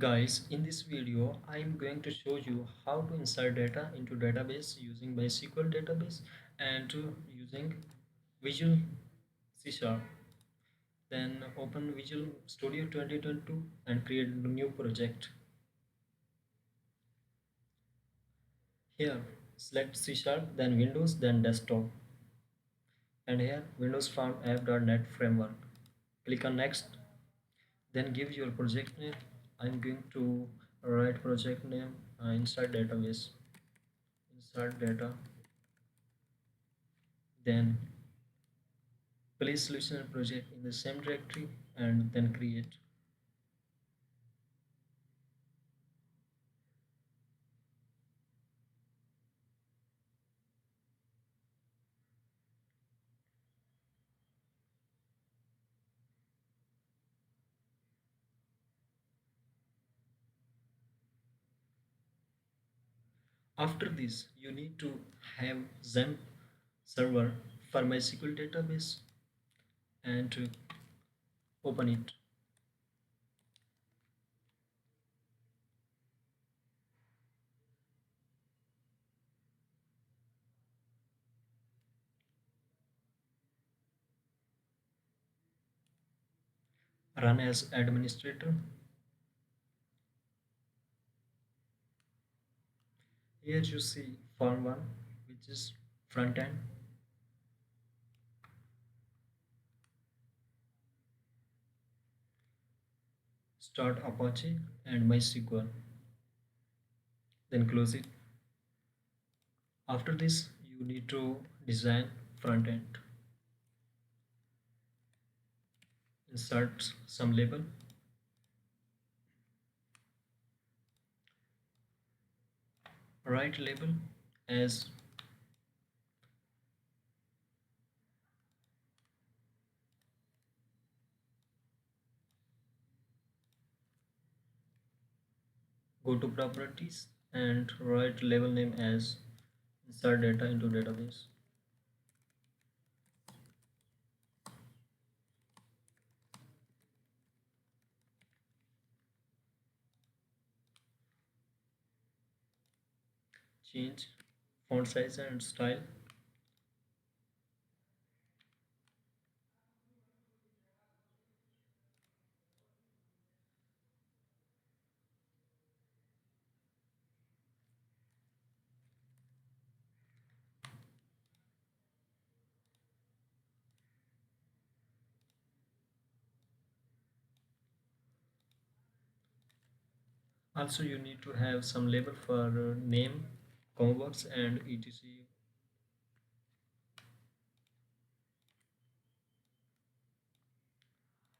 Guys, in this video, I am going to show you how to insert data into database using MySQL database and using Visual C Sharp. Then open Visual Studio 2022 and create a new project. Here, select C Sharp, then Windows, then Desktop. And here, Windows Form app.NET Framework. Click on Next, then give your project name. I'm going to write project name insert database. Insert data, then place solution and project in the same directory and then create. After this, you need to have XAMPP server for MySQL database and to open it. Run as administrator. Here you see form 1, which is front end. Start Apache and MySQL, then close it. After this, you need to design front end. Insert some label. Write label as go to properties and write label name as insert data into database. Change font size and style. Also you need to have some label for name, combox and etc.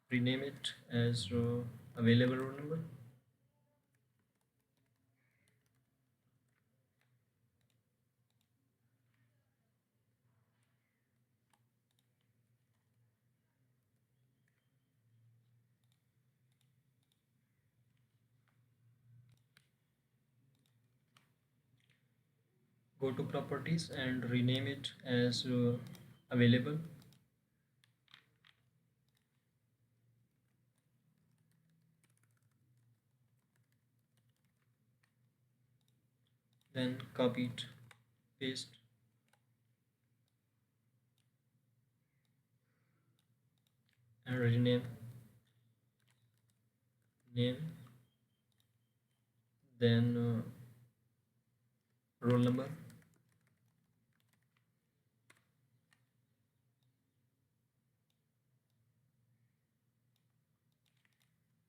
Rename it as available row number. Go to properties and rename it as available. Then copy it, paste, and rename name, then roll number,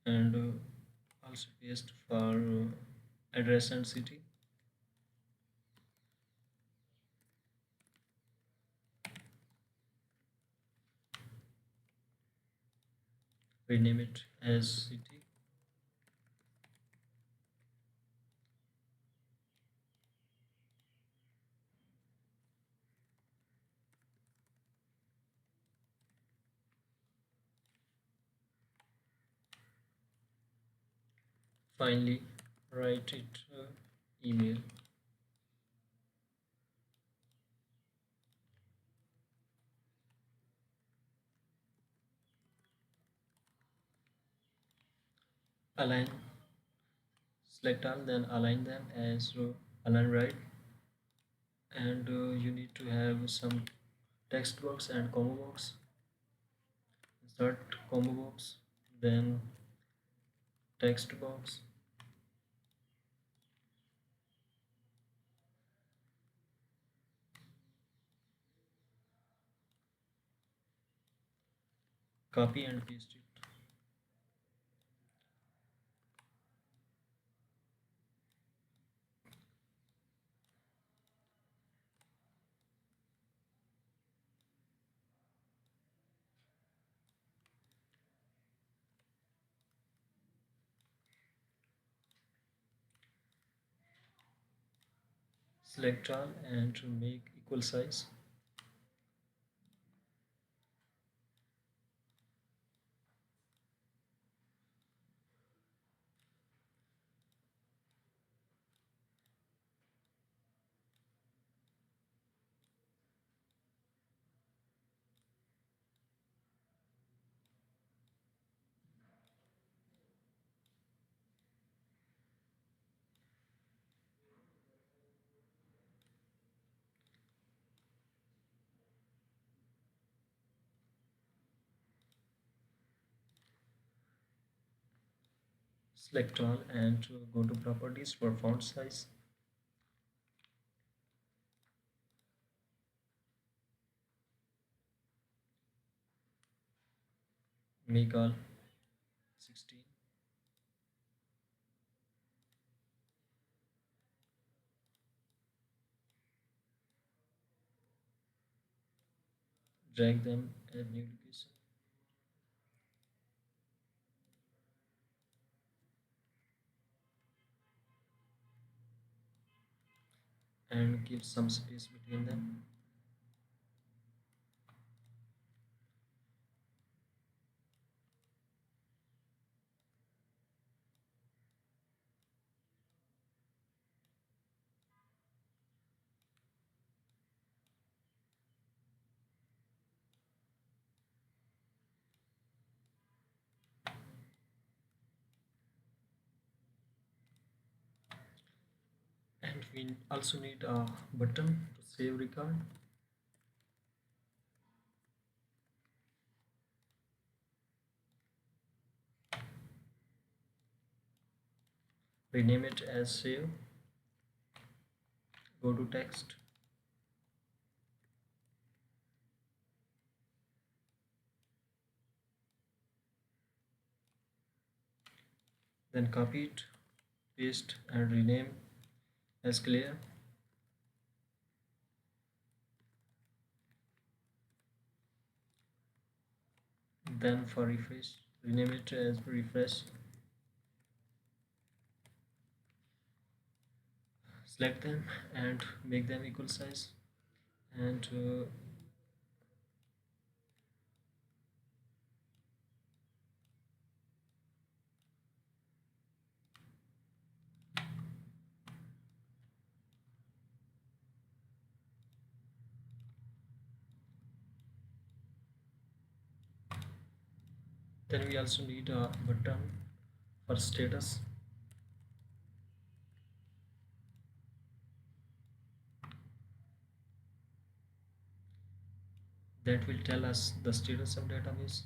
and also paste for address and city. Rename it as city. Finally, write it email. Align Select all, then align them as align right, and you need to have some text box and combo box. Insert combo box, then text box, copy and paste it. Select all and to make equal size. Select all and to go to properties for font size. Make all 16. Drag them, add new location, and give some space between them. And we also need a button to save record. Rename it as save. Go to text, then copy it, paste, and rename as clear. Then for refresh, rename it as refresh. Select them and make them equal size, and then we also need a button for status. That will tell us the status of database.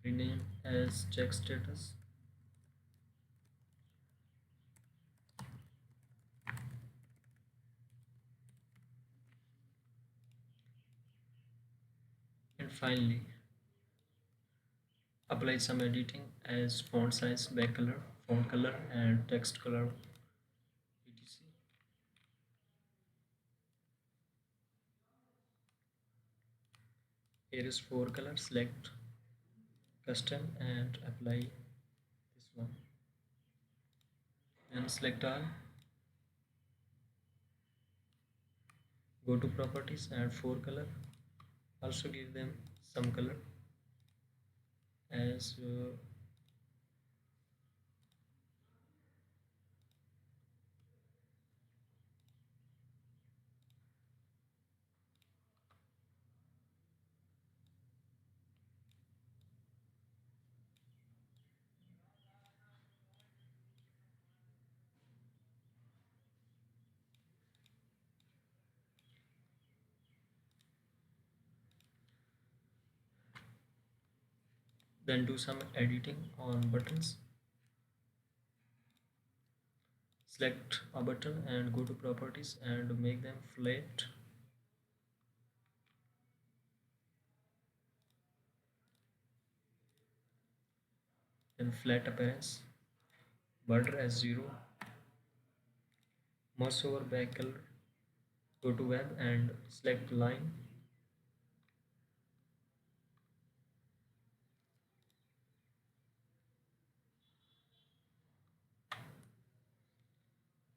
Rename as check status. And finally, apply some editing as font size, back color, font color, and text color, etc. Here is four colors. Select custom and apply this one. And select all. Go to properties and four color. Also give them some color as Then do some editing on buttons. Select a button and go to properties and make them flat. Then flat appearance, border as 0, mouse over back color, go to web and select line,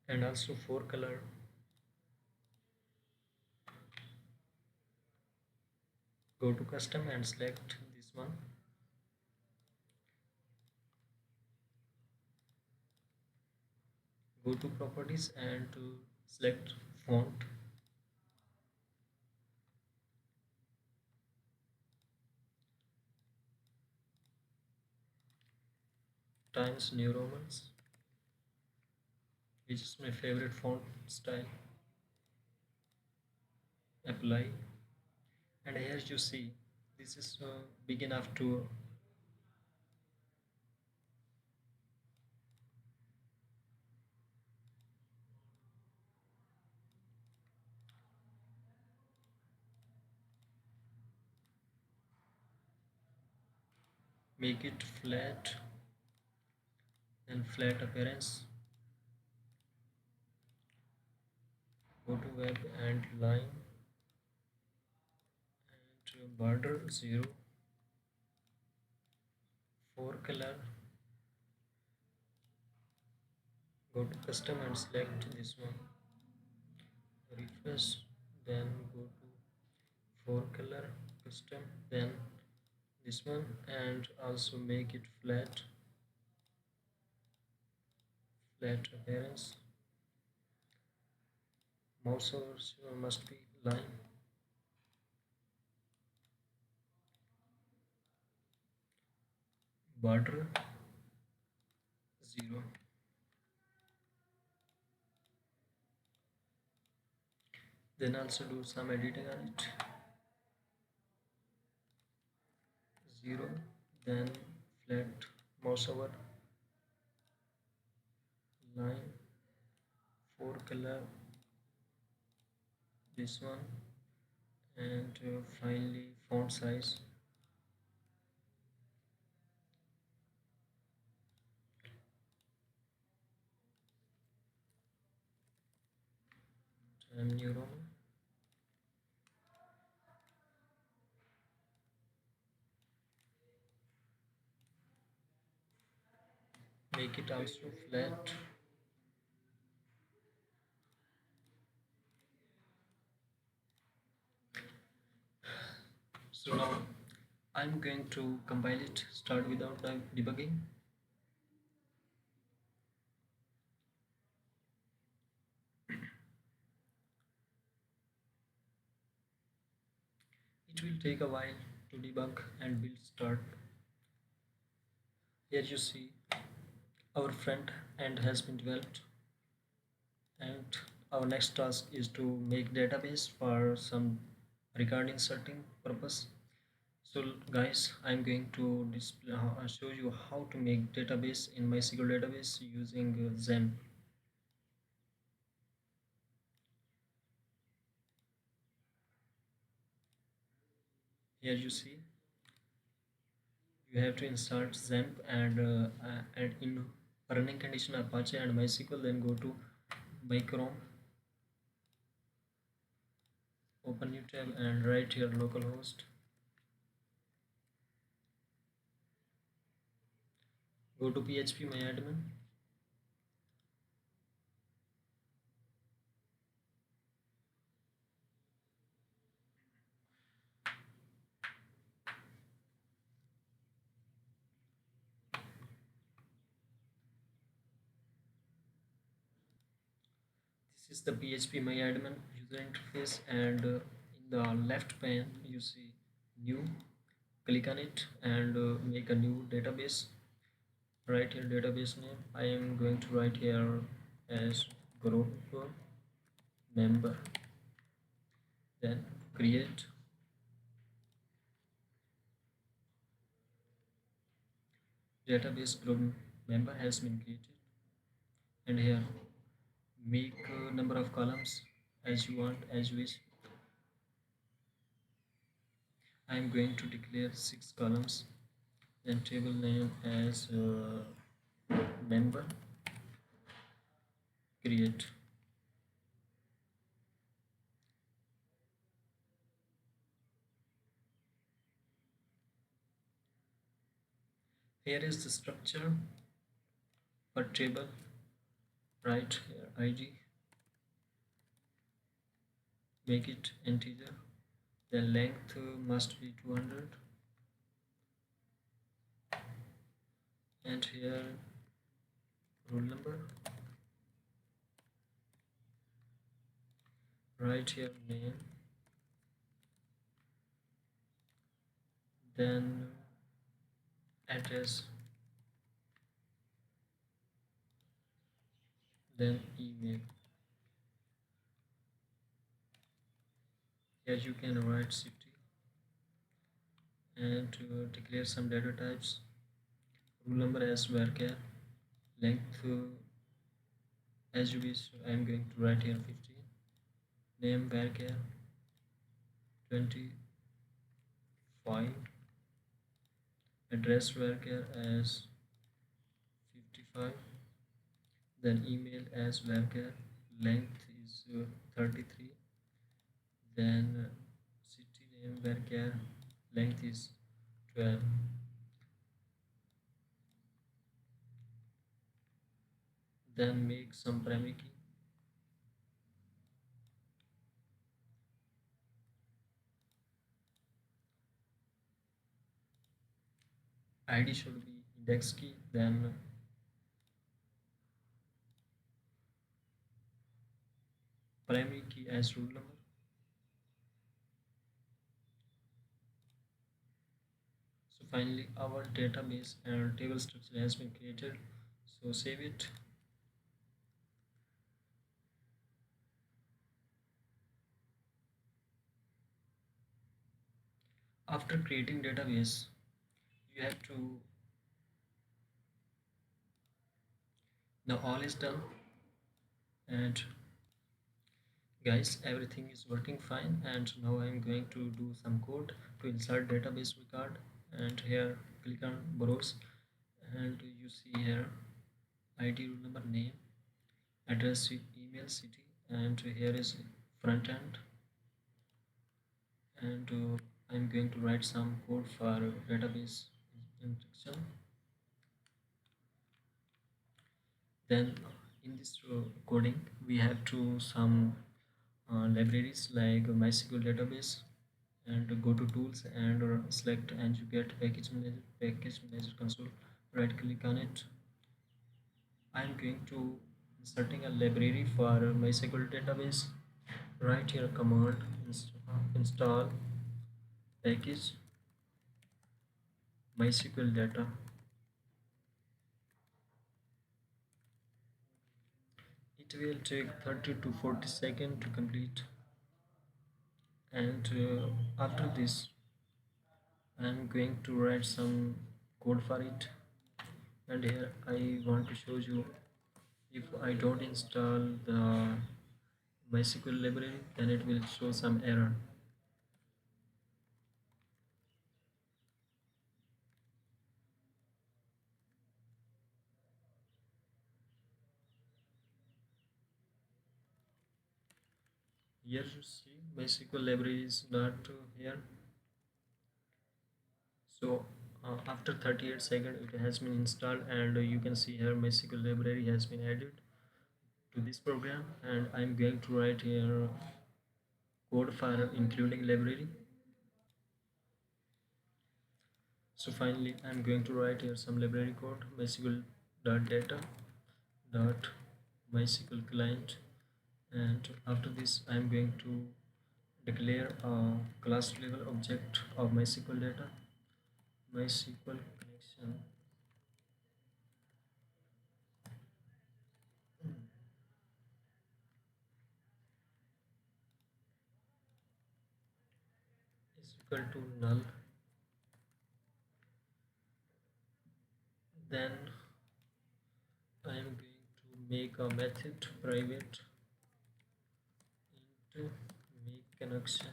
and also for color, go to custom and select this one. Go to properties and select font. Times New Romans, which is my favorite font style. Apply, and here you see this is big enough to make it flat, and flat appearance, go to web and line and border 0, for color, go to custom and select this one, refresh, then go to for color, custom, then this one, and also make it flat, flat appearance, mouse over must be line, border 0, then also do some editing on it, 0, then flat, mouse over line, for color, this one, and finally font size, New Roman, make it also flat, so now I'm going to compile it, start without debugging. It will take a while to debug and build start. Here you see our front end has been developed, and our next task is to make database for some recording setting purpose. So guys, I'm going to display, show you how to make database in MySQL database using XAMPP. Here you see you have to insert XAMPP and in running condition Apache and MySQL, then go to my Chrome, open new tab and write here localhost, go to PHP myadmin, this is the PHP myadmin user interface, and in the left pane you see new, click on it and make a new database, write here database name. I am going to write here as group member, then create, database group member has been created. And here make number of columns as you want, as you wish. I am going to declare 6 columns, then table name as member create. Here is the structure for table. Write here id, make it integer, then length must be 200, and here roll number. Write here name, then address, then email. Here you can write city and declare some data types. Rule number as varchar, length as you wish. I am going to write here 50. Name varchar 25. Address varchar as 55. Then email as varchar, length is 33. Then city name varchar, length is 12. Then make some primary key. ID should be index key, then primary key as root number. So finally our database and table structure has been created. So save it. After creating database, you have to, now all is done, and guys, everything is working fine. And now I'm going to do some code to insert database record. And here click on browse, and you see here id, roll number, name, address, email, city, and here is front end. And I'm going to write some code for database instruction. Then in this coding we have to some libraries like MySQL Database, and go to tools and select, and you get package manager console. Right click on it. I'm going to inserting a library for MySQL Database. Write here command install package MySQL data. It will take 30 to 40 seconds to complete. And after this I'm going to write some code for it. And here I want to show you, if I don't install the MySQL library, then it will show some error. Here you see MySQL library is not here. So after 38 seconds it has been installed, and you can see here MySQL library has been added to this program. And I'm going to write here code for including library. So finally I'm going to write here some library code, MySQL.data dot MySQL client. And after this I'm going to declare a class level object of MySQL data, MySQL connection, is equal to null Then I am going to make a method private into make connection.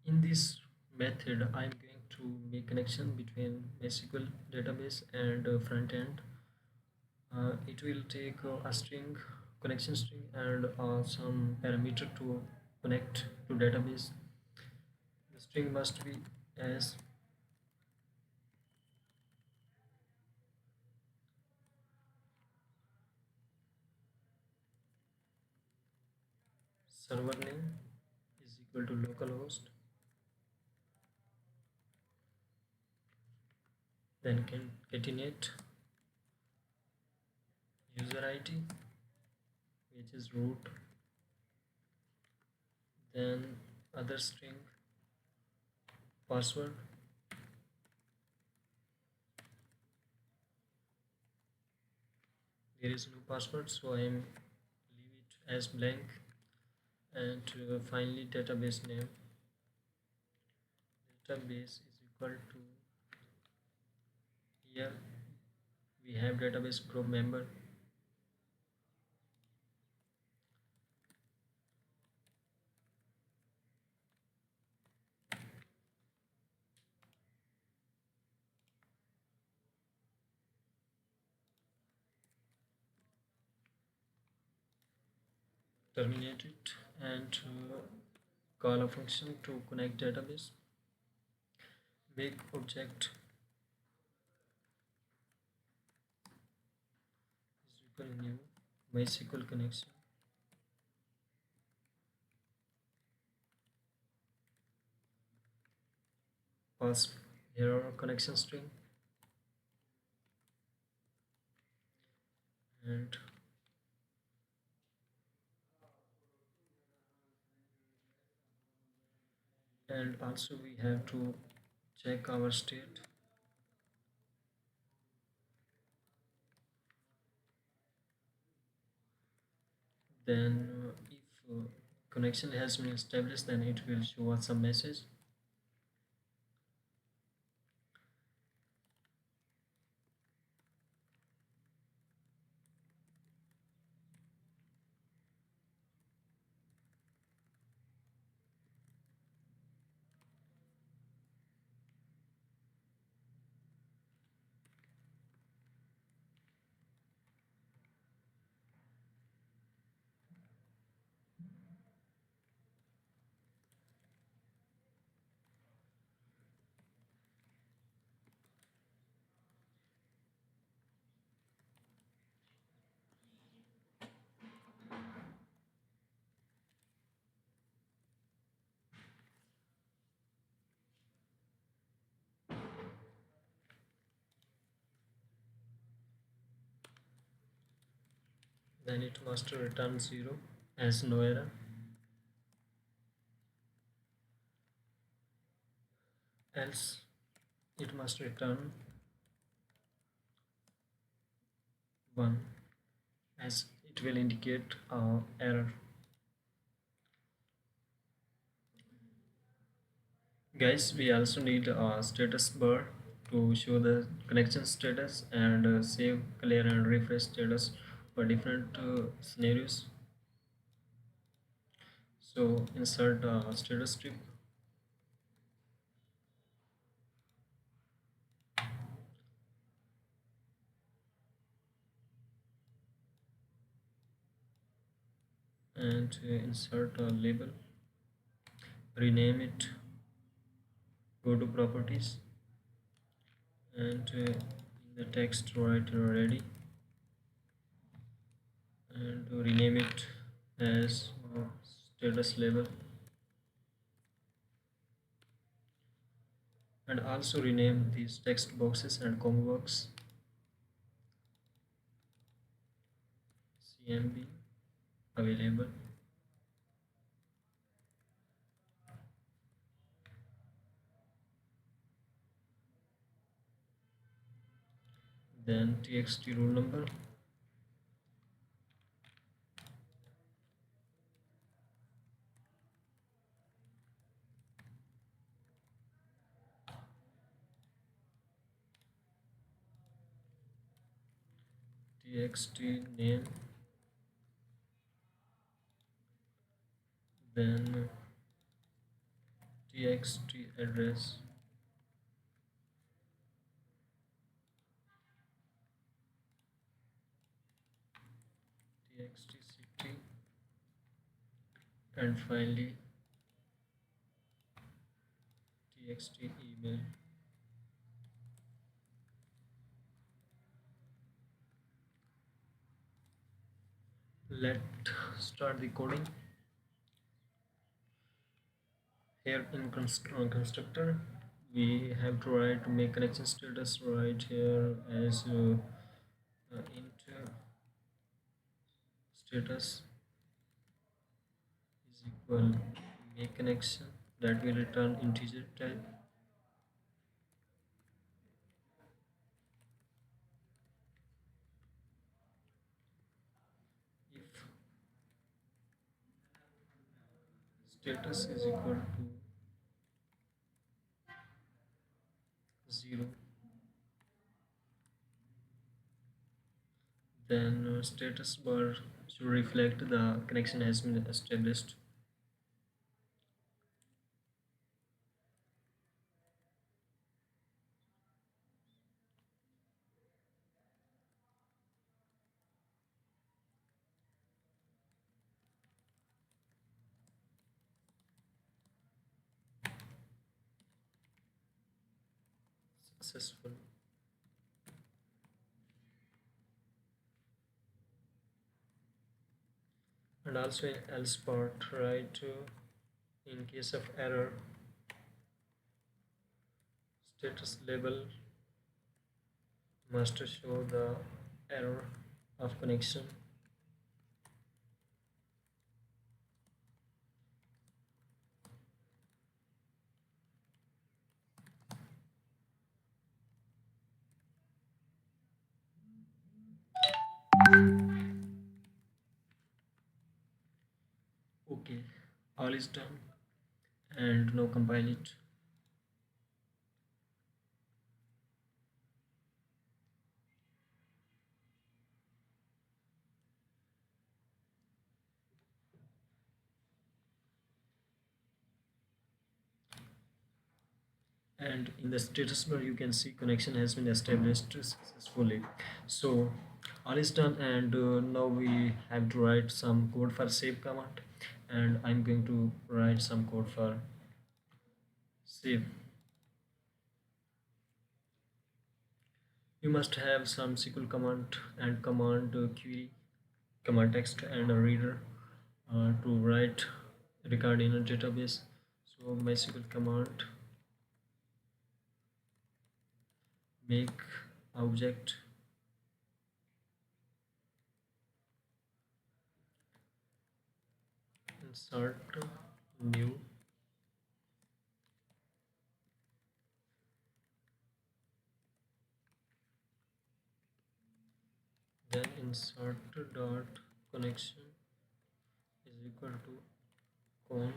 In this method, I am going to make connection between MySQL database and front end. It will take a string, connection string, and some parameter to connect to database. The string must be as server name is equal to localhost, then concatenate user ID, which is root, then other string password, there is no password, so I am leave it as blank, and finally database name. Database is equal to, here we have database group member, terminate it, and call a function to connect database. Make object is equal new MySQL connection. Pass here our connection string, and also we have to check our state. Then if connection has been established, then it will show us a message. Then it must return 0 as no error. Else it must return 1 as it will indicate error. Guys, we also need a status bar to show the connection status and save, clear and refresh status for different scenarios. So insert status strip, and insert a label, rename it, go to properties, and in the text write ready, and rename it as status label, and also rename these text boxes and combo box CMB available, then txt roll number, txt name, then txt address, txt city, and finally txt email. Let's start the coding. Here in constructor, we have to write make connection status right here as int status is equal make connection, that will return integer type. If status is equal to 0, then status bar should reflect the connection has been established. Successful. And also in else part, right, in case of error, status label must show the error of connection. Okay, all is done, and now compile it. And in the status bar you can see connection has been established successfully. So all is done, and now we have to write some code for save command, and I'm going to write some code for save. You must have some SQL command and command query, command text, and a reader to write record in a database. So MySQL command make object insert new, then insert dot connection is equal to con,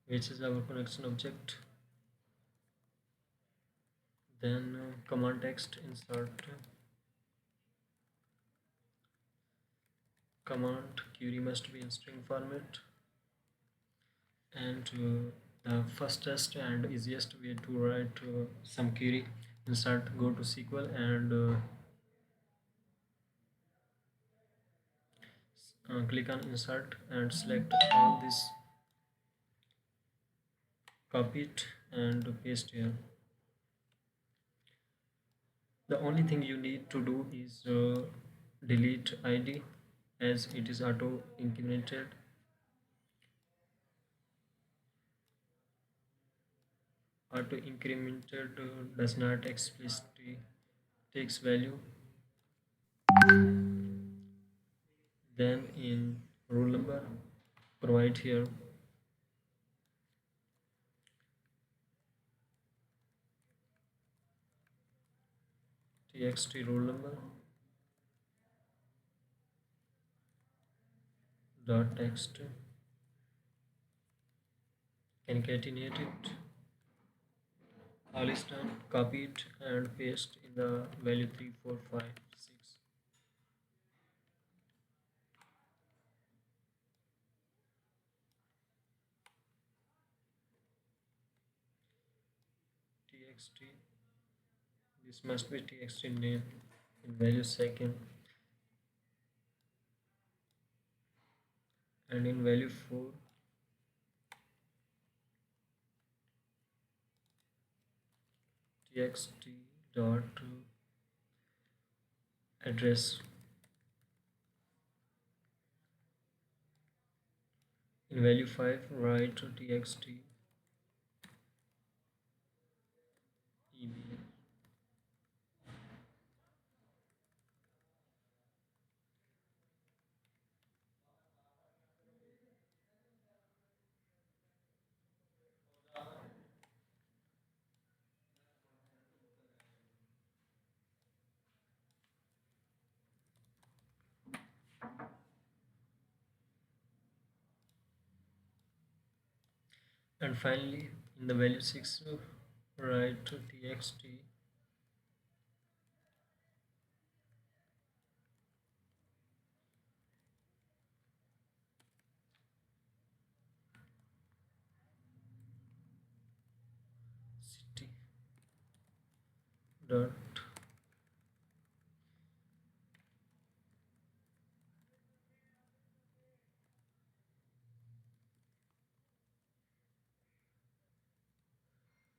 which is our connection object. Then command text insert command query must be in string format, and the fastest and easiest way to write some query, insert go to SQL, and click on insert and select all this, copy it and paste here. The only thing you need to do is delete id, as it is auto incremented. Auto incremented does not explicitly takes value. Then in roll number provide here txt roll number dot text, concatenate it, All is done. Copy it and paste in the value 3, 4, 5, 6. Txt. This must be txt name in value second, and in value 4 txt dot address. In value 5 write txt email. And finally in the value 6 write txt city dot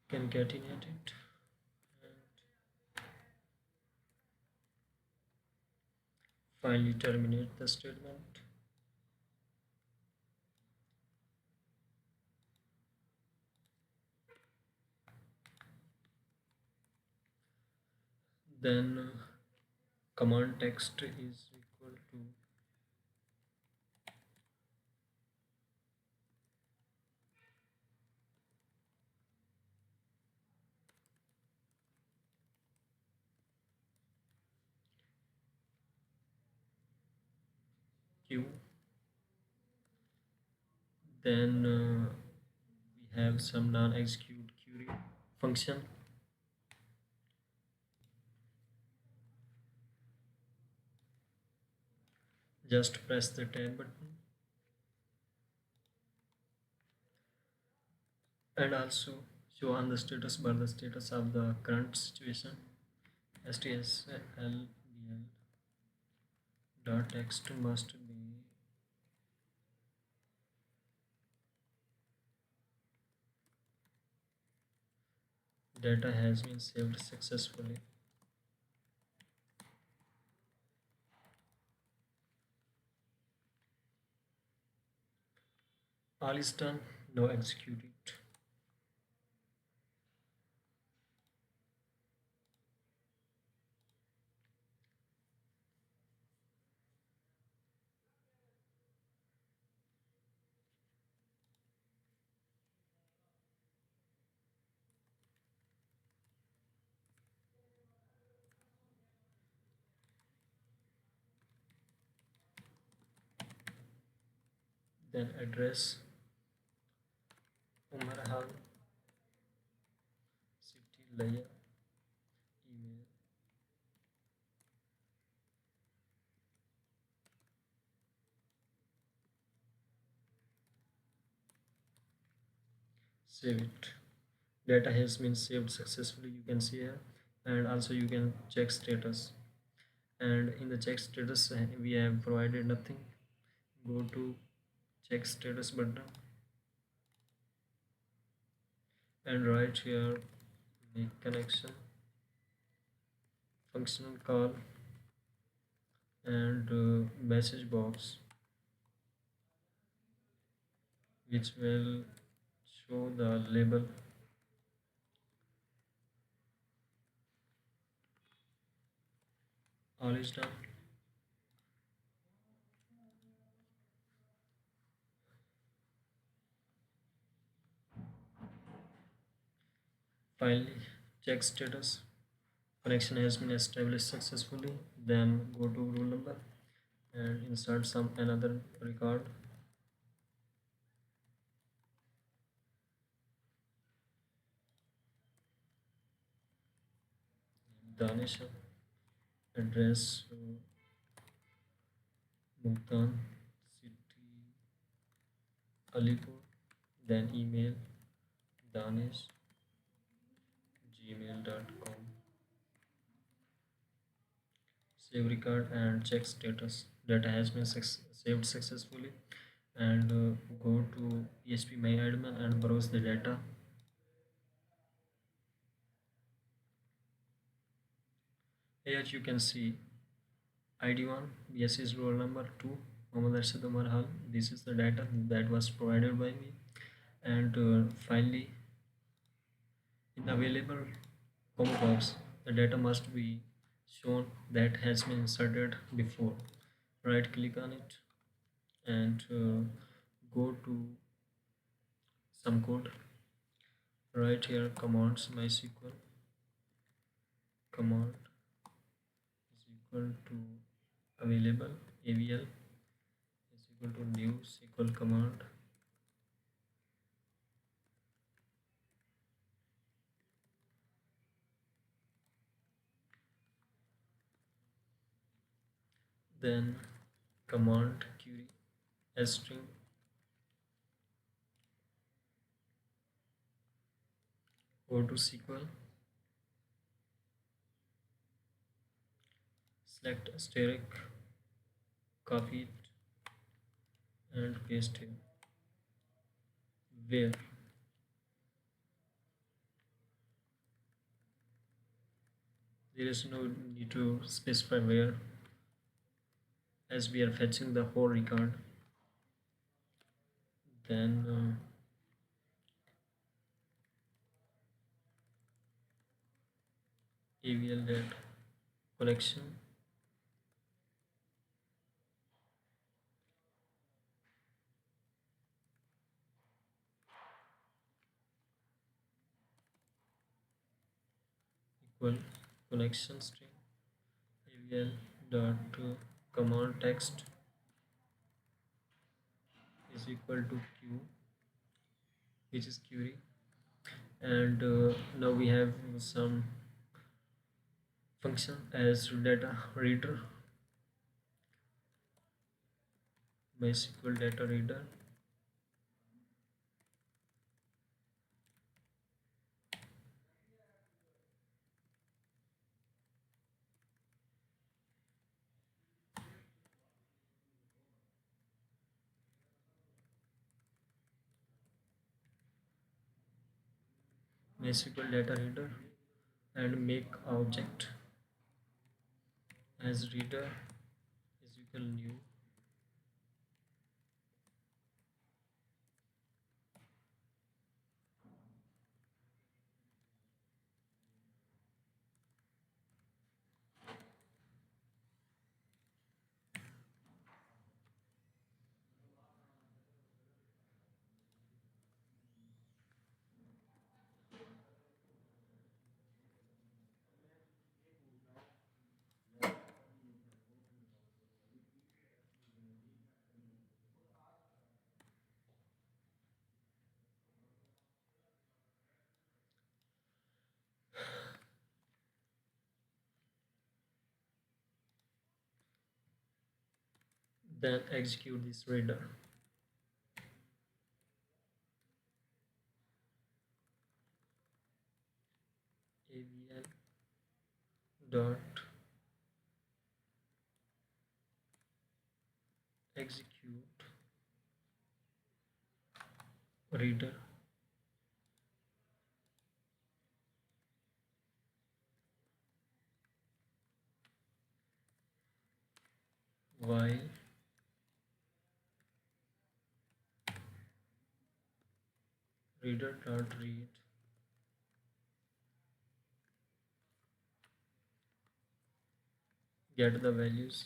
concatenate it, and finally terminate the statement. Then command text is equal to q. Then we have some non-execute query function. Just press the tab button, and also show on the status bar the status of the current situation. STSLBL dot text must be data has been saved successfully. All is done. Now execute it. Then address Umarhan, city layer, email. Save it. Data has been saved successfully, you can see here, and also you can check status. And in the check status we have provided nothing. Go to check status button and write here make connection functional call and message box which will show the label. All is done. Finally check status. Connection has been established successfully. Then go to rule number and insert some another record. Danish, address Muktan City Alipur, then email danish gmail.com. Save record and check status. Data has been saved successfully. And go to ESP and browse the data. Here you can see ID1, BSC's roll number 2, Mohammad Arshad Umar Hal. This is the data that was provided by me. And finally, in available combo box, the data must be shown that has been inserted before. Right click on it and go to some code. Right here commands MySQL command is equal to available AVL is equal to new SQL command, then command query as string, go to SQL, select asterisk, copy it and paste here. Where there is no need to specify where, as we are fetching the whole record. Then AVL dot collection equal connection string AVL dot command text is equal to q, which is query. And now we have some function as data reader, MySQL data reader. MySQL data reader and make object as reader is equal new then execute this reader. AVL dot execute reader while reader dot read get the values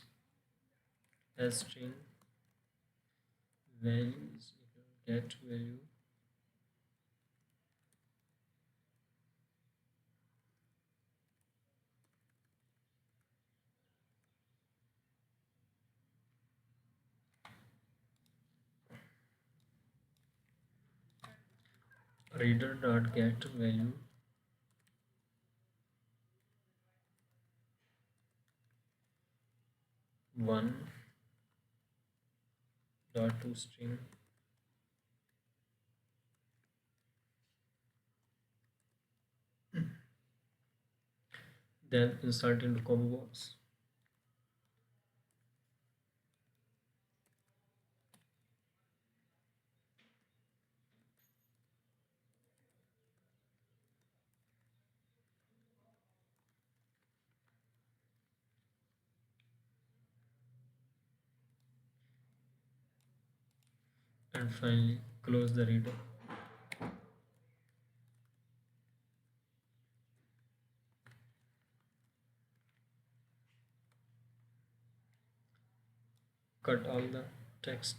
as string value is equal get value reader dot get value one dot to string, then insert into combo box. And finally close the reader. Cut all the text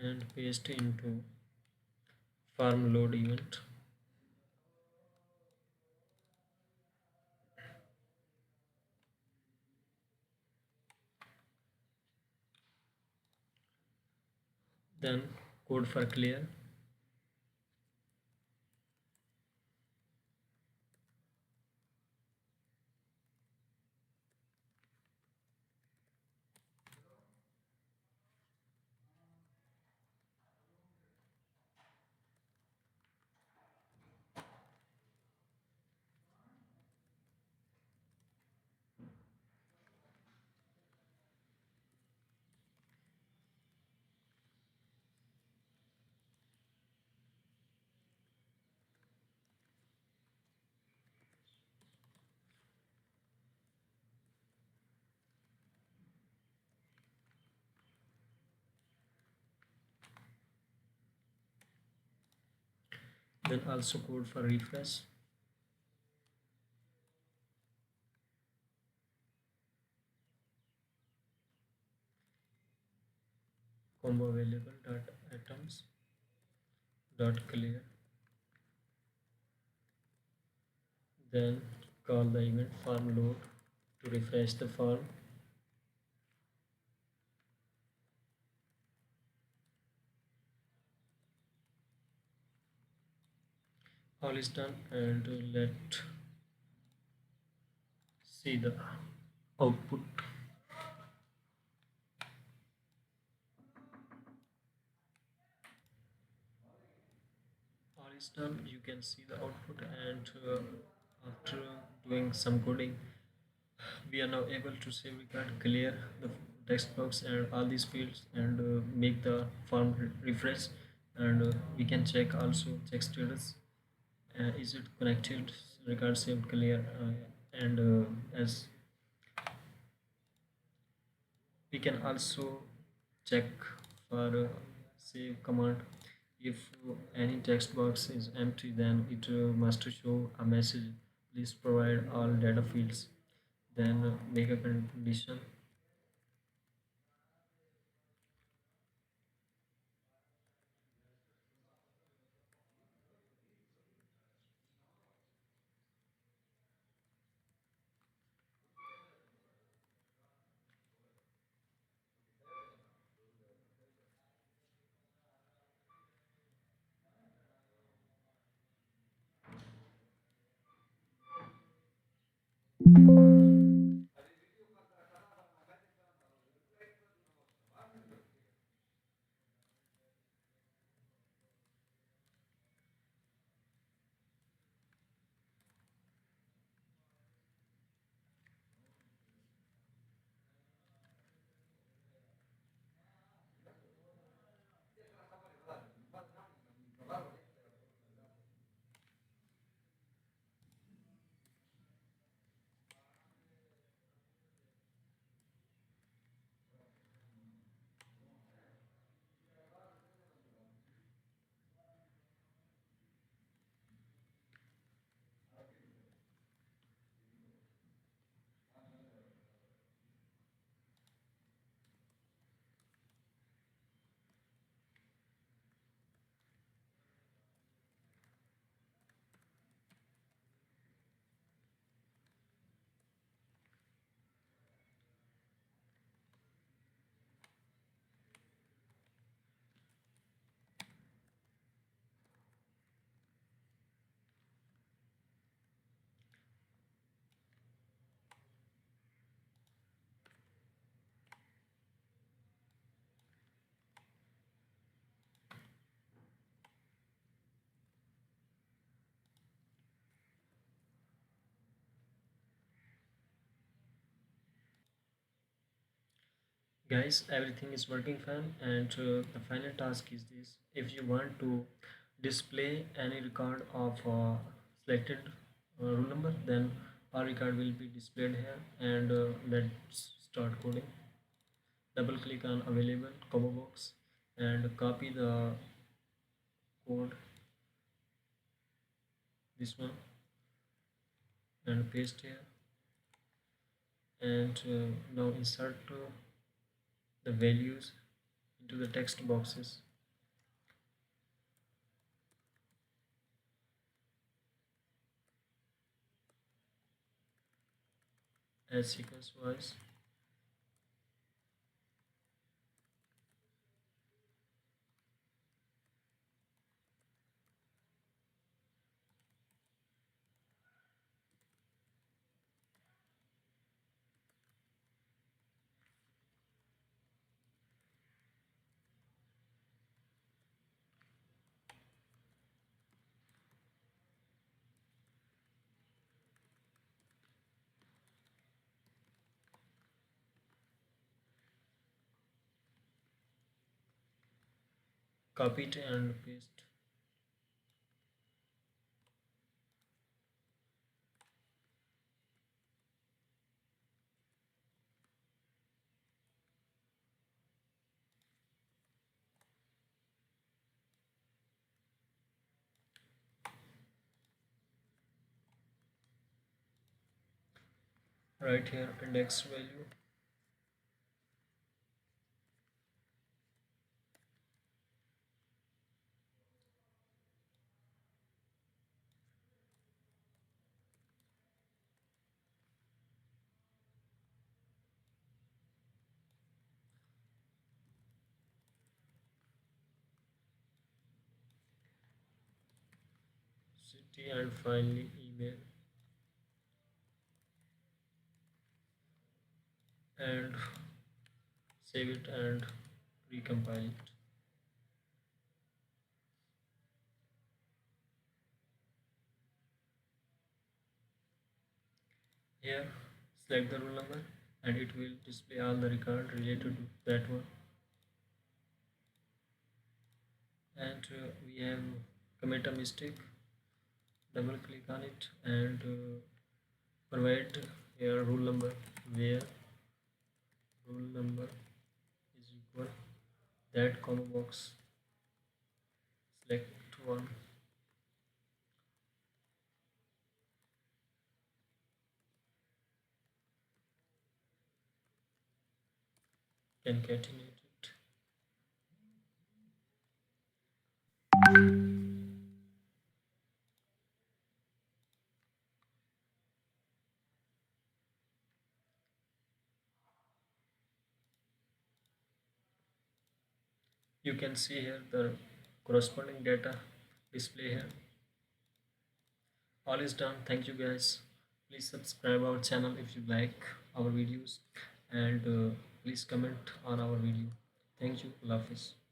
and paste into farm load event. Then code for clear. Then also code for refresh. Combo available dot items dot clear. Then call the event farm load to refresh the farm. All is done, and let see the output. All is done, you can see the output, and after doing some coding we are now able to say we can clear the text box and all these fields and make the form refresh, and we can check also check status, is it connected, record saved clear, and as we can also check for save command. If any text box is empty, then it must show a message, please provide all data fields. Then make a condition. Guys, everything is working fine, and the final task is this: if you want to display any record of selected rule number, then our record will be displayed here. And let's start coding. Double click on available combo box and copy the code, this one, and paste here. And now insert the values into the text boxes as sequence wise. Copy it and paste. Right here index value. City, and finally email, and save it and recompile it. Here select the roll number and it will display all the record related to that one. And we have commit a mistake, double click on it and provide here rule number, where rule number is equal that comma box, select one, concatenate it. You can see here the corresponding data display here. All is done. Thank you guys. Please subscribe our channel if you like our videos, and please comment on our video. Thank you. Allah Hafiz.